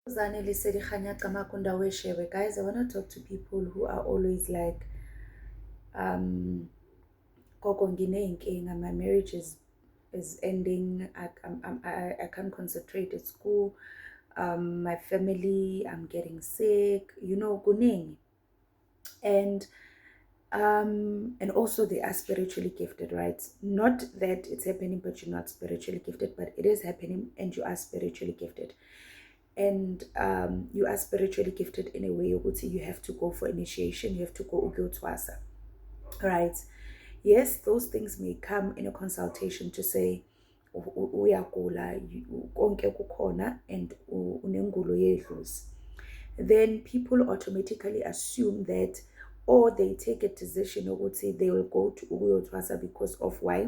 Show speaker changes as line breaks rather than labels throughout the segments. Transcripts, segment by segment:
Zane Lesedi Kganya Qamakunda Weshewe. Guys, I want to talk to people who are always like, Gogo nginey'nkinga, my marriage is ending. I can't concentrate at school. My family, I'm getting sick. Kuningi. And also they are spiritually gifted, right? Not that it's happening, but you're not spiritually gifted, but it is happening, and you are spiritually gifted. And you are spiritually gifted in a way you have to go for initiation, you have to go twasa, right? Yes, those things may come in a consultation to say uyagula konke kukhona and unengulo yedlozi. Then people automatically assume that, or they take a decision ukuthi they will go to ukuyotwasa because of why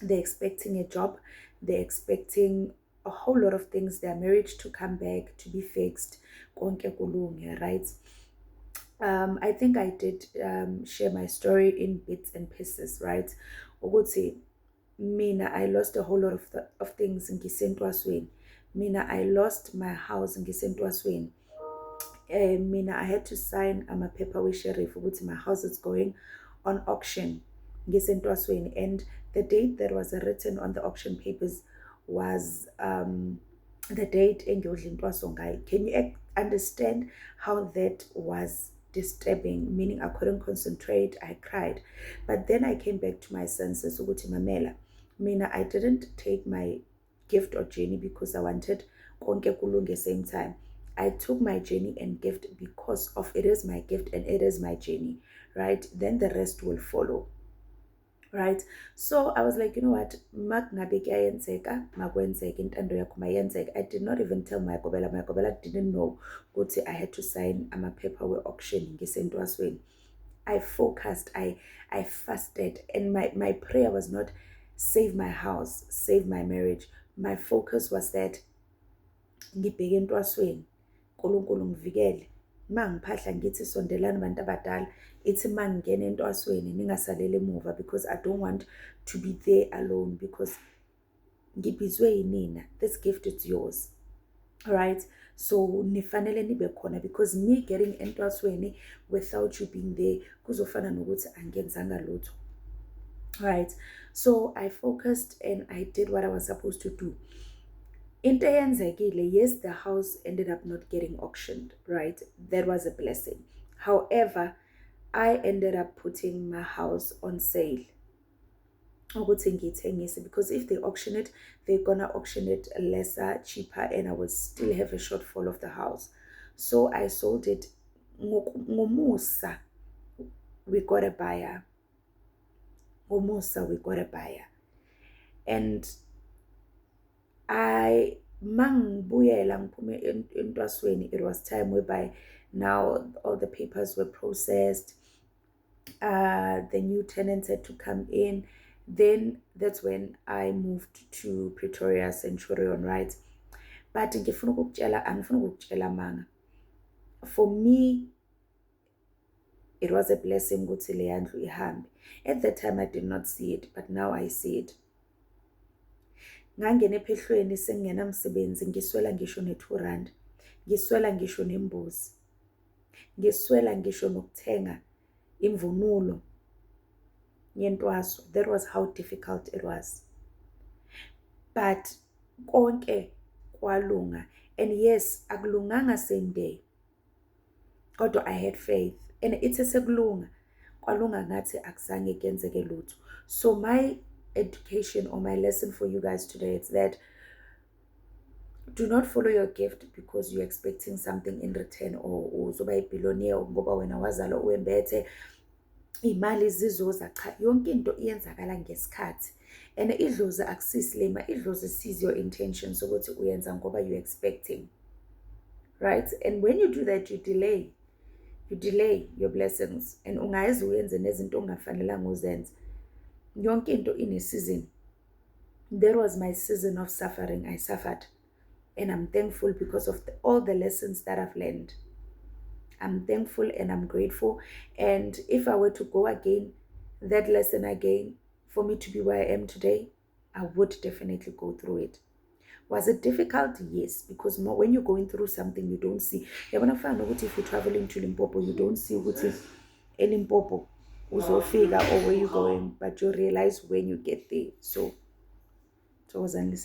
they're expecting a job, they're expecting a whole lot of things, their marriage to come back, to be fixed, konke kulunge, right? I think I did share my story in bits and pieces, right? Ukuthi mina I lost a whole lot of things ngisentwasweni. Mina I lost my house ngisentwasweni. Mina I had to sign amaphepha we-sheriff ukuthi my house is going on auction ngisentwasweni, and the date that was written on the auction papers was the date engiyodla intwaso ngayo. Can you understand how that was disturbing? Meaning I couldn't concentrate, I cried. But then I came back to my senses ukuthi mamela, mina I didn't take my gift or journey because I wanted konke kulunge same time. I took my journey and gift because of it is my gift and it is my journey, right? Then the rest will follow, right? So I was like, you know what, makungabe kuyayenzeka makwenzeke intando yakho mayenzeka. I did not even tell my gobela didn't know ukuthi I had to sign amaphepha we-auction ngisentwasweni. I focused, I fasted, and my prayer was not save my house, save my marriage. My focus was that ngibheke entwasweni, uNkulunkulu ngivikele. Mangiphahla ngithi sondelani bantu abadala, ithi mangingena entwasweni ningasaleli emuva, because I don't want to be there alone, because ngibizwe yinina, this gift is yours, right? So nifanele nibe khona, because me getting entwasweni without you being there kuzofana nokuthi angenzanga lutho, right? So I focused and I did what I was supposed to do. Into eyenzekile, yes, the house ended up not getting auctioned, right? That was a blessing. However, I ended up putting my house on sale ukuthi ngiyithengise, because if they auction it, they're gonna auction it lesser, cheaper, and I would still have a shortfall of the house. So I sold it ngomusa. We got a buyer. Ngomusa, we got a buyer. And I mangibuyela ngiphume entwasweni, it was time whereby now all the papers were processed, the new tenants had to come in. Then that's when I moved to Pretoria Centurion, right? But ngifuna ukukutshela manga, for me it was a blessing ukuthi le yandlu ihambe. At that time I did not see it, but now I see it. Ngangena ephehlweni sengingenamsebenzi, ngiswela ngisho ne-2 rand, ngiswela ngisho nembuzi, ngiswela ngisho nokuthenga imvunulo yentwaso. That was how difficult it was, but konke kwalunga. And yes, akulunganga same day, kodwa I had faith, and it's sekulunga kwalunga ngathi akuzange kuyenzeke lutho. So my education or my lesson for you guys today is that do not follow your gift because you're expecting something in return, or uzoba ibillionaire ngoba wena wazalwa uwembethe imali zizoza. Cha, yonke into iyenzakala ngesikhathi, and idlozi akusisilema, idlozi sees your intentions ukuthi uyenza ngoba you expecting, right? And when you do that, you delay your blessings, and ungayizi uyenze nezinto ongafanelanga uzenze. Yonke into ine-season. That was my season of suffering. I suffered, and I'm thankful because of all the lessons that I've learned. I'm thankful and I'm grateful. And if I were to go again, that lesson again, for me to be where I am today, I would definitely go through it. Was it difficult? Yes, because more when you're going through something you don't see. You're gonna find out if you're traveling to Limpopo, you don't see what is in Limpopo, uzofika or where you're going, but you realize when you get there. So was only